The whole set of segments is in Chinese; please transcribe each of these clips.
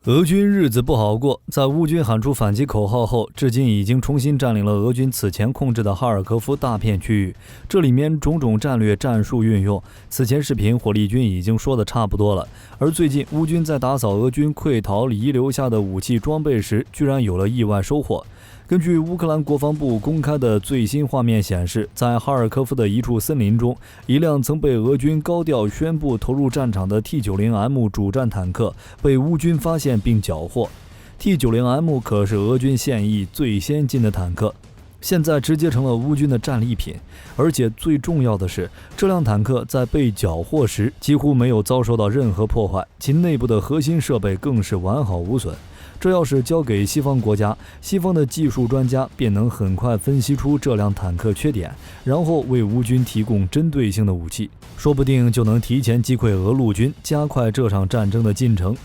俄军日子不好过，在乌军喊出反击口号后，至今已经重新占领了俄军此前控制的哈尔科夫大片区域。这里面种种战略战术运用，此前视频火力军已经说的差不多了。而最近乌军在打扫俄军溃逃遗留下的武器装备时，居然有了意外收获。根据乌克兰国防部公开的最新画面显示，在哈尔科夫的一处森林中，一辆曾被俄军高调宣布投入战场的 T90M 主战坦克被乌军发现并缴获。T90M 可是俄军现役最先进的坦克，现在直接成了乌军的战利品。而且最重要的是，这辆坦克在被缴获时几乎没有遭受到任何破坏，其内部的核心设备更是完好无损。这要是交给西方国家，西方的技术专家便能很快分析出这辆坦克缺点，然后为乌军提供针对性的武器，说不定就能提前击溃俄陆军，加快这场战争的进程。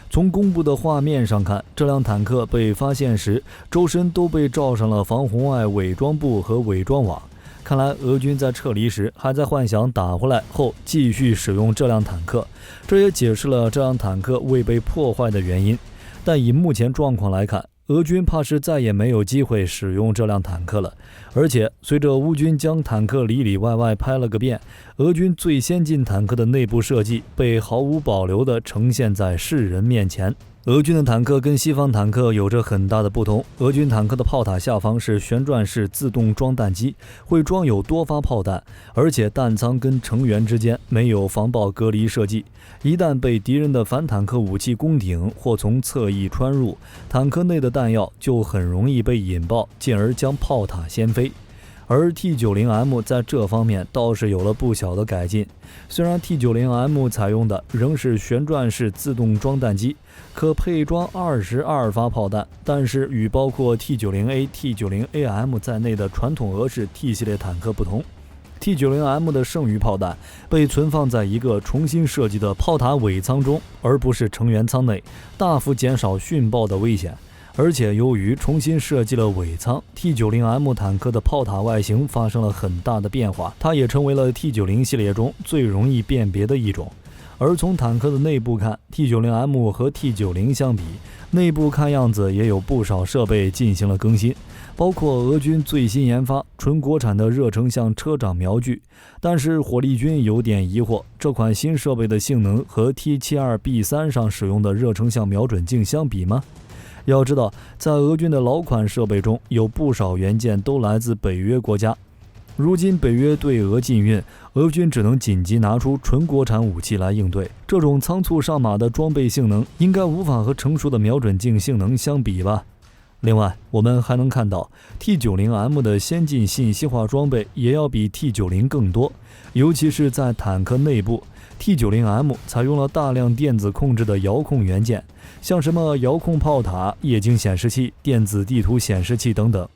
从公布的画面上看，这辆坦克被发现时，周身都被罩上了防红外伪装布和伪装网。看来俄军在撤离时还在幻想打回来后继续使用这辆坦克，这也解释了这辆坦克未被破坏的原因。但以目前状况来看，俄军怕是再也没有机会使用这辆坦克了。而且随着乌军将坦克里里外外拍了个遍，俄军最先进坦克的内部设计被毫无保留地呈现在世人面前。俄军的坦克跟西方坦克有着很大的不同，俄军坦克的炮塔下方是旋转式自动装弹机，会装有多发炮弹，而且弹仓跟成员之间没有防爆隔离设计，一旦被敌人的反坦克武器攻顶或从侧翼穿入，坦克内的弹药就很容易被引爆，进而将炮塔掀飞。而 T90M 在这方面倒是有了不小的改进，虽然 T90M 采用的仍是旋转式自动装弹机，可配装22发炮弹，但是与包括 T90A、T90AM 在内的传统俄式 T 系列坦克不同， T90M 的剩余炮弹被存放在一个重新设计的炮塔尾舱中，而不是成员舱内，大幅减少殉爆的危险。而且由于重新设计了尾舱， T90M 坦克的炮塔外形发生了很大的变化，它也成为了 T90 系列中最容易辨别的一种。而从坦克的内部看， T90M 和 T90 相比，内部看样子也有不少设备进行了更新，包括俄军最新研发纯国产的热成像车长瞄具。但是火力军有点疑惑，这款新设备的性能和 T72B3 上使用的热成像瞄准镜相比吗？要知道，在俄军的老款设备中，有不少元件都来自北约国家。如今北约对俄禁运，俄军只能紧急拿出纯国产武器来应对。这种仓促上马的装备性能，应该无法和成熟的瞄准镜性能相比吧。另外，我们还能看到 T90M 的先进信息化装备也要比 T90 更多，尤其是在坦克内部。T90M 采用了大量电子控制的遥控元件，像什么遥控炮塔、液晶显示器、电子地图显示器等等。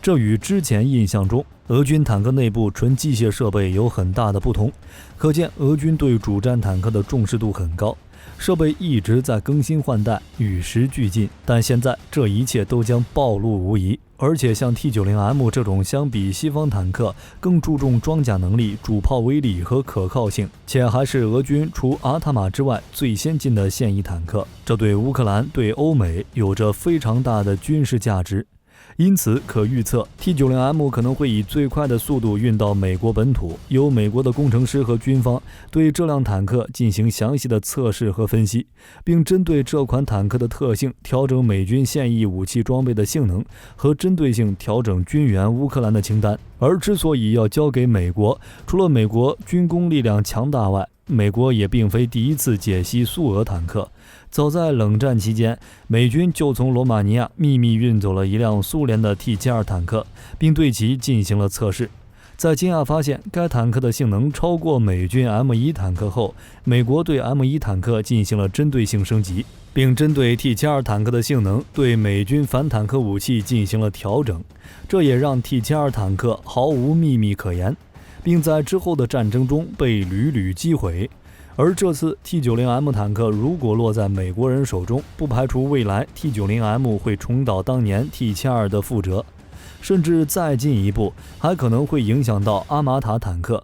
这与之前印象中俄军坦克内部纯机械设备有很大的不同，可见俄军对主战坦克的重视度很高，设备一直在更新换代，与时俱进。但现在这一切都将暴露无遗。而且像 T90M 这种相比西方坦克更注重装甲能力、主炮威力和可靠性，且还是俄军除阿塔玛之外最先进的现役坦克，这对乌克兰、对欧美有着非常大的军事价值。因此可预测 T90M 可能会以最快的速度运到美国本土，由美国的工程师和军方对这辆坦克进行详细的测试和分析，并针对这款坦克的特性调整美军现役武器装备的性能，和针对性调整军援乌克兰的清单。而之所以要交给美国，除了美国军工力量强大外，美国也并非第一次解析苏俄坦克。早在冷战期间，美军就从罗马尼亚秘密运走了一辆苏联的 T72坦克，并对其进行了测试。在惊讶发现该坦克的性能超过美军 M1 坦克后，美国对 M1 坦克进行了针对性升级，并针对 T72坦克的性能对美军反坦克武器进行了调整，这也让 T72坦克毫无秘密可言，并在之后的战争中被屡屡击毁。而这次 T90M 坦克如果落在美国人手中，不排除未来 T90M 会重蹈当年 T72的覆辙，甚至再进一步，还可能会影响到阿玛塔坦克。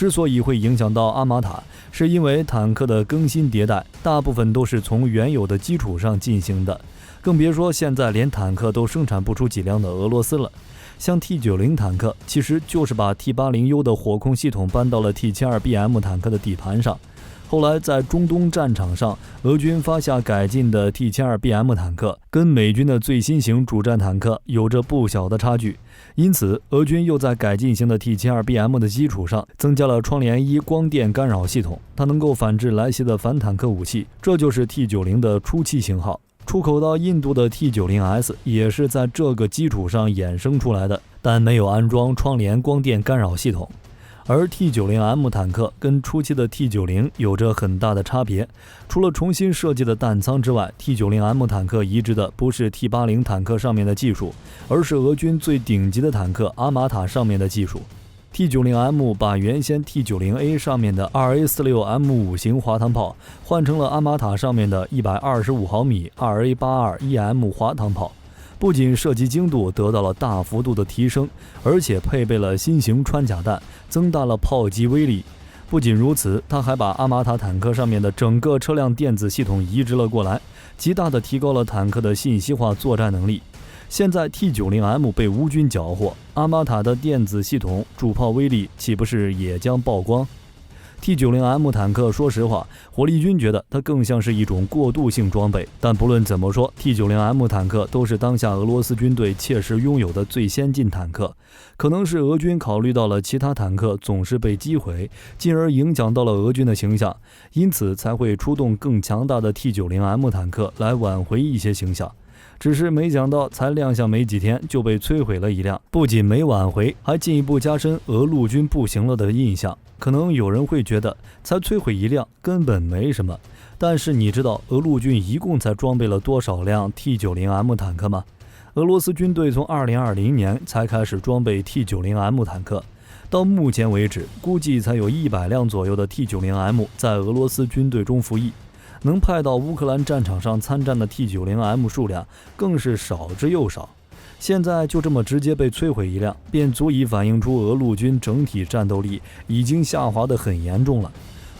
之所以会影响到阿玛塔，是因为坦克的更新迭代大部分都是从原有的基础上进行的，更别说现在连坦克都生产不出几辆的俄罗斯了。像 T90 坦克其实就是把 T80U 的火控系统搬到了 T72BM 坦克的底盘上。后来在中东战场上，俄军发下改进的 T72BM 坦克跟美军的最新型主战坦克有着不小的差距，因此俄军又在改进型的 T72BM 的基础上增加了窗帘1光电干扰系统，它能够反制来袭的反坦克武器，这就是 T90 的初期型号。出口到印度的 T90S 也是在这个基础上衍生出来的，但没有安装窗帘光电干扰系统。而 T90M 坦克跟初期的 T90 有着很大的差别，除了重新设计的弹仓之外， T90M 坦克移植的不是 T80 坦克上面的技术，而是俄军最顶级的坦克阿玛塔上面的技术。T90M 把原先 T90A 上面的 2A46M5 型滑膛炮换成了阿玛塔上面的125毫米 2A82EM 滑膛炮，不仅射击精度得到了大幅度的提升，而且配备了新型穿甲弹，增大了炮击威力。不仅如此，它还把阿玛塔坦克上面的整个车辆电子系统移植了过来，极大地提高了坦克的信息化作战能力。现在 T90M 被乌军缴获，阿玛塔的电子系统主炮威力岂不是也将曝光？ T90M 坦克说实话，火力军觉得它更像是一种过渡性装备，但不论怎么说， T90M 坦克都是当下俄罗斯军队切实拥有的最先进坦克。可能是俄军考虑到了其他坦克总是被击毁，进而影响到了俄军的形象，因此才会出动更强大的 T90M 坦克来挽回一些形象。只是没想到才亮相没几天就被摧毁了一辆，不仅没挽回，还进一步加深俄陆军不行了的印象。可能有人会觉得才摧毁一辆根本没什么，但是你知道俄陆军一共才装备了多少辆 T90M 坦克吗？俄罗斯军队从2020年才开始装备 T90M 坦克，到目前为止估计才有100辆左右的 T90M 在俄罗斯军队中服役。能派到乌克兰战场上参战的 T90M 数量更是少之又少，现在就这么直接被摧毁一辆，便足以反映出俄陆军整体战斗力已经下滑得很严重了。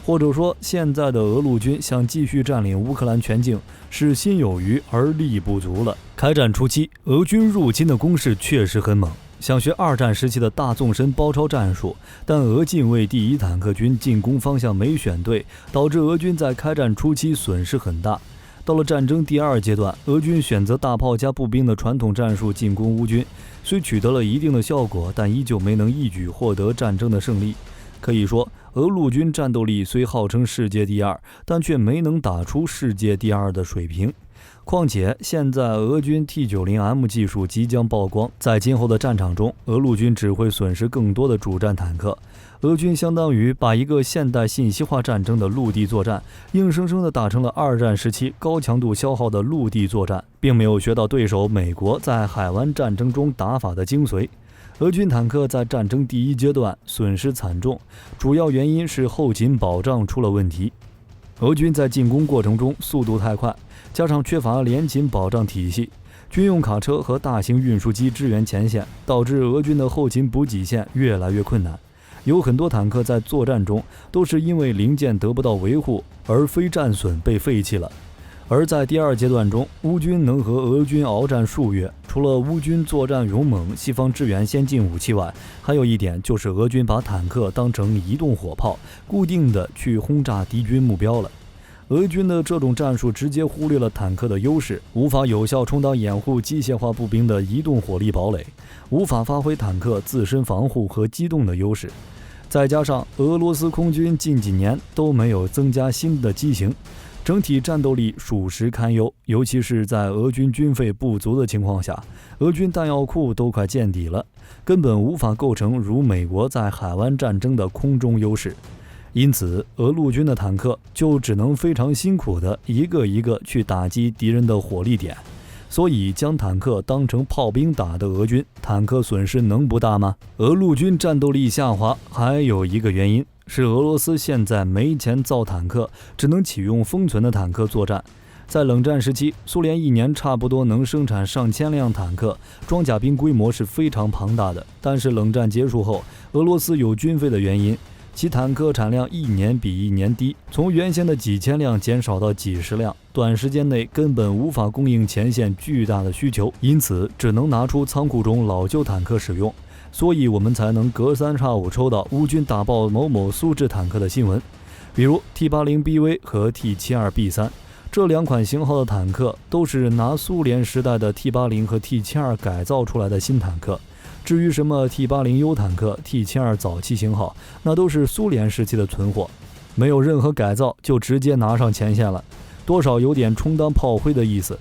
或者说，现在的俄陆军想继续占领乌克兰全境是心有余而力不足了。开战初期，俄军入侵的攻势确实很猛，想学二战时期的大纵深包抄战术，但俄近卫第一坦克军进攻方向没选对，导致俄军在开战初期损失很大。到了战争第二阶段，俄军选择大炮加步兵的传统战术进攻乌军，虽取得了一定的效果，但依旧没能一举获得战争的胜利。可以说，俄陆军战斗力虽号称世界第二，但却没能打出世界第二的水平。况且现在俄军 T90M 技术即将曝光，在今后的战场中，俄陆军只会损失更多的主战坦克。俄军相当于把一个现代信息化战争的陆地作战，硬生生地打成了二战时期高强度消耗的陆地作战，并没有学到对手美国在海湾战争中打法的精髓。俄军坦克在战争第一阶段损失惨重，主要原因是后勤保障出了问题。俄军在进攻过程中速度太快，加上缺乏联勤保障体系，军用卡车和大型运输机支援前线，导致俄军的后勤补给线越来越困难。有很多坦克在作战中都是因为零件得不到维护而非战损被废弃了。而在第二阶段中，乌军能和俄军鏖战数月，除了乌军作战勇猛，西方支援先进武器外，还有一点就是俄军把坦克当成移动火炮，固定的去轰炸敌军目标了。俄军的这种战术直接忽略了坦克的优势，无法有效充当掩护机械化步兵的移动火力堡垒，无法发挥坦克自身防护和机动的优势。再加上俄罗斯空军近几年都没有增加新的机型，整体战斗力属实堪忧，尤其是在俄军军费不足的情况下，俄军弹药库都快见底了，根本无法构成如美国在海湾战争的空中优势。因此，俄陆军的坦克就只能非常辛苦的一个一个去打击敌人的火力点。所以将坦克当成炮兵打的俄军，坦克损失能不大吗？俄陆军战斗力下滑还有一个原因是俄罗斯现在没钱造坦克，只能启用封存的坦克作战。在冷战时期，苏联一年差不多能生产上千辆坦克，装甲兵规模是非常庞大的。但是冷战结束后，俄罗斯有军费的原因，其坦克产量一年比一年低，从原先的几千辆减少到几十辆，短时间内根本无法供应前线巨大的需求，因此只能拿出仓库中老旧坦克使用。所以我们才能隔三差五抽到乌军打爆某某苏制坦克的新闻，比如 T80BV 和 T72B3。这两款型号的坦克都是拿苏联时代的 T80 和 T72 改造出来的新坦克。至于什么 T80U 坦克、T72 早期型号，那都是苏联时期的存货，没有任何改造就直接拿上前线了，多少有点充当炮灰的意思。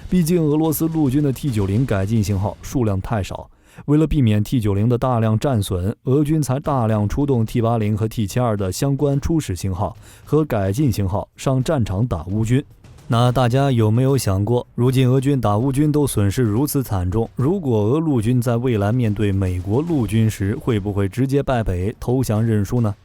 毕竟俄罗斯陆军的 T90 改进型号数量太少，为了避免 T90 的大量战损，俄军才大量出动 T80 和 T72 的相关初始型号和改进型号上战场打乌军。那大家有没有想过，如今俄军打乌军都损失如此惨重，如果俄陆军在未来面对美国陆军时，会不会直接败北投降认输呢？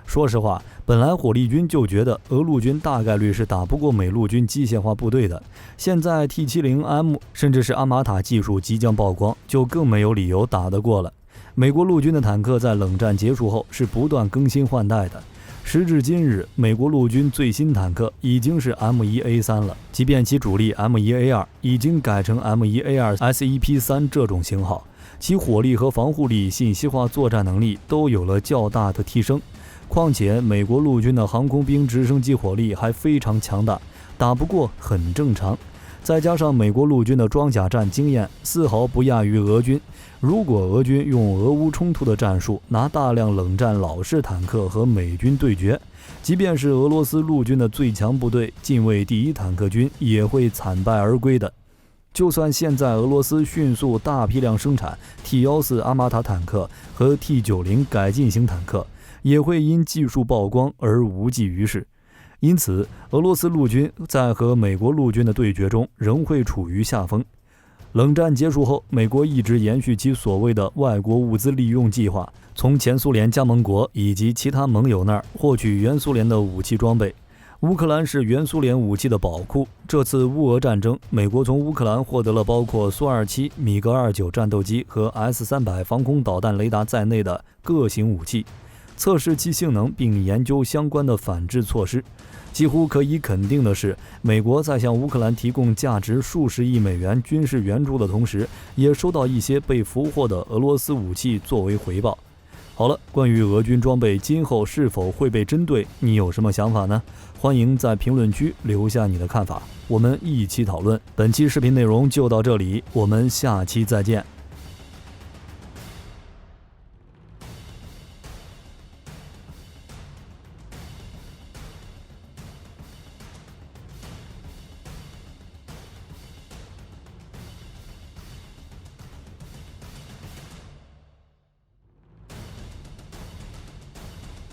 说实话，本来火力军就觉得俄陆军大概率是打不过美陆军机械化部队的，现在 T70M 甚至是阿玛塔技术即将曝光，就更没有理由打得过了。美国陆军的坦克在冷战结束后是不断更新换代的，时至今日，美国陆军最新坦克已经是 M1A3 了，即便其主力 M1A2 已经改成 M1A2 SEP3 这种型号，其火力和防护力、信息化作战能力都有了较大的提升。况且美国陆军的航空兵直升机火力还非常强大，打不过很正常。再加上美国陆军的装甲战经验丝毫不亚于俄军，如果俄军用俄乌冲突的战术拿大量冷战老式坦克和美军对决，即便是俄罗斯陆军的最强部队近卫第一坦克军也会惨败而归的。就算现在俄罗斯迅速大批量生产 T14阿玛塔坦克和 T90 改进型坦克，也会因技术曝光而无济于事。因此，俄罗斯陆军在和美国陆军的对决中仍会处于下风。冷战结束后，美国一直延续其所谓的外国物资利用计划，从前苏联加盟国以及其他盟友那儿获取原苏联的武器装备。乌克兰是原苏联武器的宝库，这次乌俄战争，美国从乌克兰获得了包括苏27、米格29战斗机和 S300 防空导弹雷达在内的各型武器，测试其性能并研究相关的反制措施。几乎可以肯定的是，美国在向乌克兰提供价值数十亿美元军事援助的同时，也收到一些被俘获的俄罗斯武器作为回报。好了，关于俄军装备今后是否会被针对，你有什么想法呢？欢迎在评论区留下你的看法，我们一起讨论。本期视频内容就到这里，我们下期再见。